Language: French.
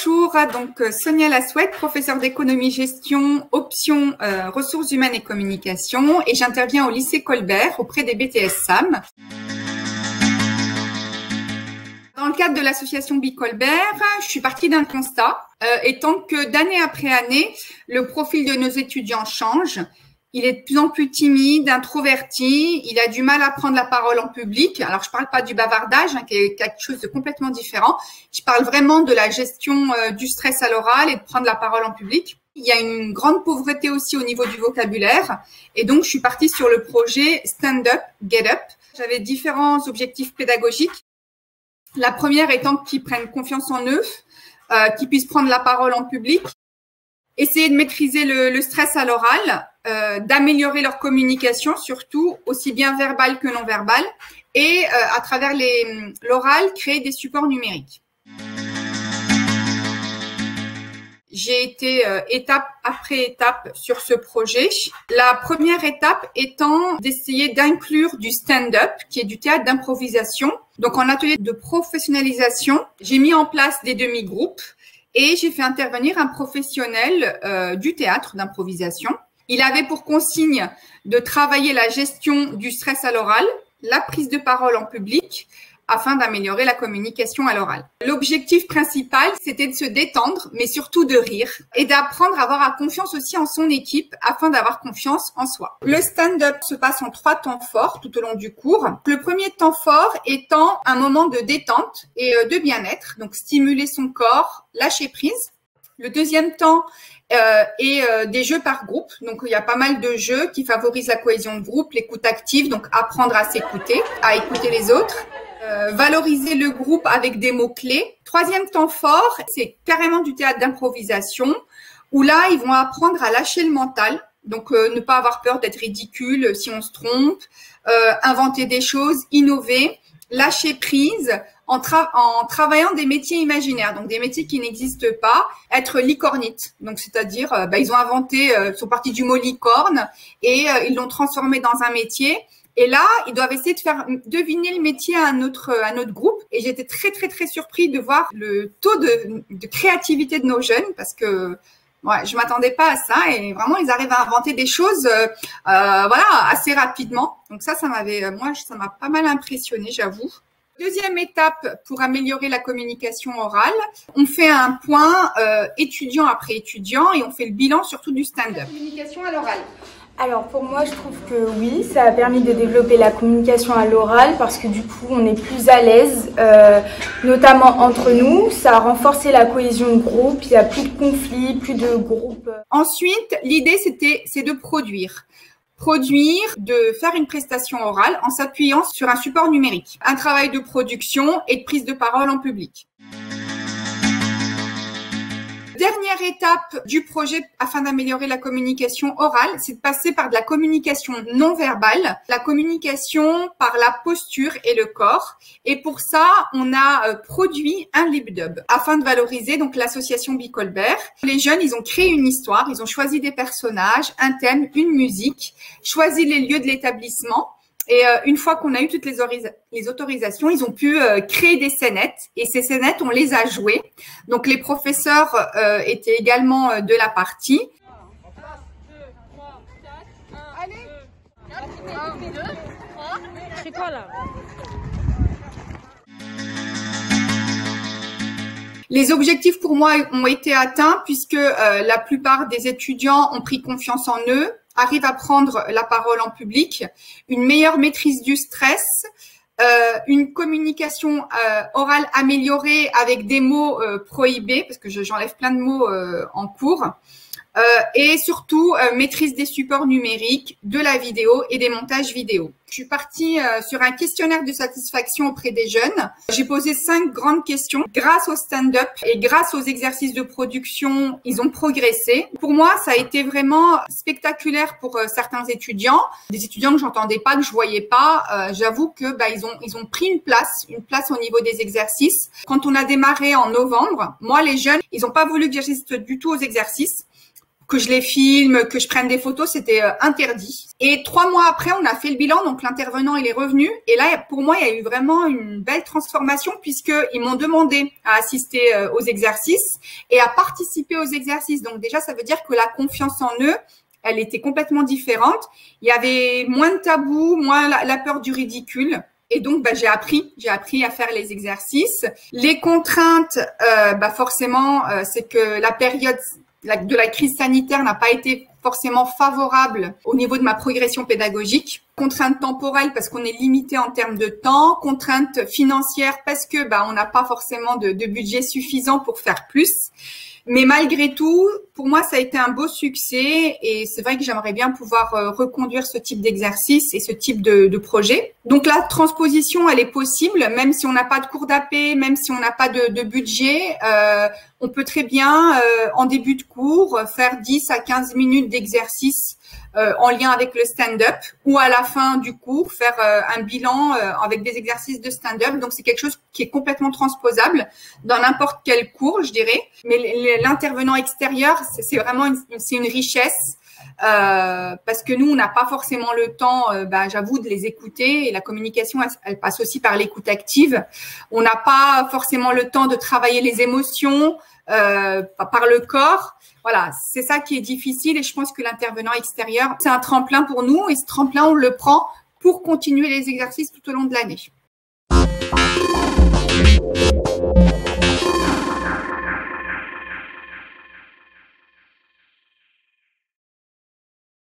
Bonjour, donc Sonia Lassouette, professeure d'économie-gestion, option ressources humaines et communication, et j'interviens au lycée Colbert auprès des BTS SAM. Dans le cadre de l'association Bicolbert, je suis partie d'un constat, étant que d'année après année, le profil de nos étudiants change. Il est de plus en plus timide, introverti, il a du mal à prendre la parole en public. Alors, je parle pas du bavardage, qui est quelque chose de complètement différent. Je parle vraiment de la gestion du stress à l'oral et de prendre la parole en public. Il y a une grande pauvreté aussi au niveau du vocabulaire. Et donc, je suis partie sur le projet Stand Up, Get Up. J'avais différents objectifs pédagogiques. La première étant qu'ils prennent confiance en eux, qu'ils puissent prendre la parole en public, essayer de maîtriser le stress à l'oral, d'améliorer leur communication, surtout aussi bien verbale que non verbale, et à travers l'oral, créer des supports numériques. J'ai été étape après étape sur ce projet. La première étape étant d'essayer d'inclure du stand-up, qui est du théâtre d'improvisation. Donc, en atelier de professionnalisation, j'ai mis en place des demi-groupes et j'ai fait intervenir un professionnel du théâtre d'improvisation. Il avait pour consigne de travailler la gestion du stress à l'oral, la prise de parole en public, afin d'améliorer la communication à l'oral. L'objectif principal, c'était de se détendre, mais surtout de rire et d'apprendre à avoir confiance aussi en son équipe afin d'avoir confiance en soi. Le stand-up se passe en 3 temps forts tout au long du cours. Le premier temps fort étant un moment de détente et de bien-être, donc stimuler son corps, lâcher prise. Le deuxième temps est des jeux par groupe. Donc, il y a pas mal de jeux qui favorisent la cohésion de groupe, l'écoute active, donc apprendre à s'écouter, à écouter les autres. Valoriser le groupe avec des mots-clés. Troisième temps fort, c'est carrément du théâtre d'improvisation, où là, ils vont apprendre à lâcher le mental, donc ne pas avoir peur d'être ridicule si on se trompe, inventer des choses, innover, lâcher prise en travaillant des métiers imaginaires, donc des métiers qui n'existent pas, être licornite, donc c'est-à-dire ils ont inventé, sont partis du mot licorne et ils l'ont transformé dans un métier. Et là, ils doivent essayer de faire deviner le métier à un autre groupe. Et j'étais très surpris de voir le taux de créativité de nos jeunes parce que ouais, je m'attendais pas à ça. Et vraiment, ils arrivent à inventer des choses voilà, assez rapidement. Donc ça m'a pas mal impressionné, j'avoue. Deuxième étape pour améliorer la communication orale, on fait un point étudiant après étudiant et on fait le bilan surtout du stand-up. Communication à l'oral. Alors pour moi, je trouve que oui, ça a permis de développer la communication à l'oral parce que du coup, on est plus à l'aise, notamment entre nous. Ça a renforcé la cohésion de groupe, il n'y a plus de conflits, plus de groupes. Ensuite, l'idée, c'est de produire. De faire une prestation orale en s'appuyant sur un support numérique. Un travail de production et de prise de parole en public. Dernière étape du projet afin d'améliorer la communication orale, c'est de passer par de la communication non verbale, la communication par la posture et le corps. Et pour ça, on a produit un lip-dub afin de valoriser donc l'association Bicolbert. Les jeunes, ils ont créé une histoire, ils ont choisi des personnages, un thème, une musique, choisi les lieux de l'établissement. Et une fois qu'on a eu toutes les autorisations, ils ont pu créer des scénettes. Et ces scénettes, on les a jouées. Donc, les professeurs étaient également de la partie. C'est quoi là? Les objectifs pour moi ont été atteints puisque la plupart des étudiants ont pris confiance en eux, arrivent à prendre la parole en public, une meilleure maîtrise du stress, une communication orale améliorée avec des mots prohibés, parce que j'enlève plein de mots en cours, et surtout maîtrise des supports numériques, de la vidéo et des montages vidéo. Je suis partie sur un questionnaire de satisfaction auprès des jeunes. J'ai posé 5 grandes questions. Grâce au stand-up et grâce aux exercices de production, ils ont progressé. Pour moi, ça a été vraiment spectaculaire pour certains étudiants. Des étudiants que j'entendais pas, que je voyais pas. J'avoue que ils ont pris une place au niveau des exercices. Quand on a démarré en novembre, moi, les jeunes, ils ont pas voulu que j'assiste du tout aux exercices. que je les filme, que je prenne des photos, c'était interdit. Et 3 mois après, on a fait le bilan, donc l'intervenant il est revenu. Et là, pour moi, il y a eu vraiment une belle transformation puisqu'ils m'ont demandé à assister aux exercices et à participer aux exercices. Donc déjà, ça veut dire que la confiance en eux, elle était complètement différente. Il y avait moins de tabous, moins la peur du ridicule. Et donc, j'ai appris à faire les exercices. Les contraintes, forcément, c'est que la période de la crise sanitaire n'a pas été forcément favorable au niveau de ma progression pédagogique. Contraintes temporelles parce qu'on est limité en termes de temps, contraintes financières parce que on n'a pas forcément de budget suffisant pour faire plus. Mais malgré tout, pour moi, ça a été un beau succès et c'est vrai que j'aimerais bien pouvoir reconduire ce type d'exercice et ce type de projet. Donc la transposition, elle est possible, même si on n'a pas de cours d'AP, même si on n'a pas de budget. On peut très bien, en début de cours, faire 10 à 15 minutes d'exercice en lien avec le stand-up ou à la fin du cours, faire un bilan avec des exercices de stand-up. Donc, c'est quelque chose qui est complètement transposable dans n'importe quel cours, je dirais. Mais l'intervenant extérieur, c'est vraiment une richesse parce que nous, on n'a pas forcément le temps, j'avoue, de les écouter. Et la communication, elle passe aussi par l'écoute active. On n'a pas forcément le temps de travailler les émotions par le corps. Voilà, c'est ça qui est difficile et je pense que l'intervenant extérieur, c'est un tremplin pour nous et ce tremplin, on le prend pour continuer les exercices tout au long de l'année.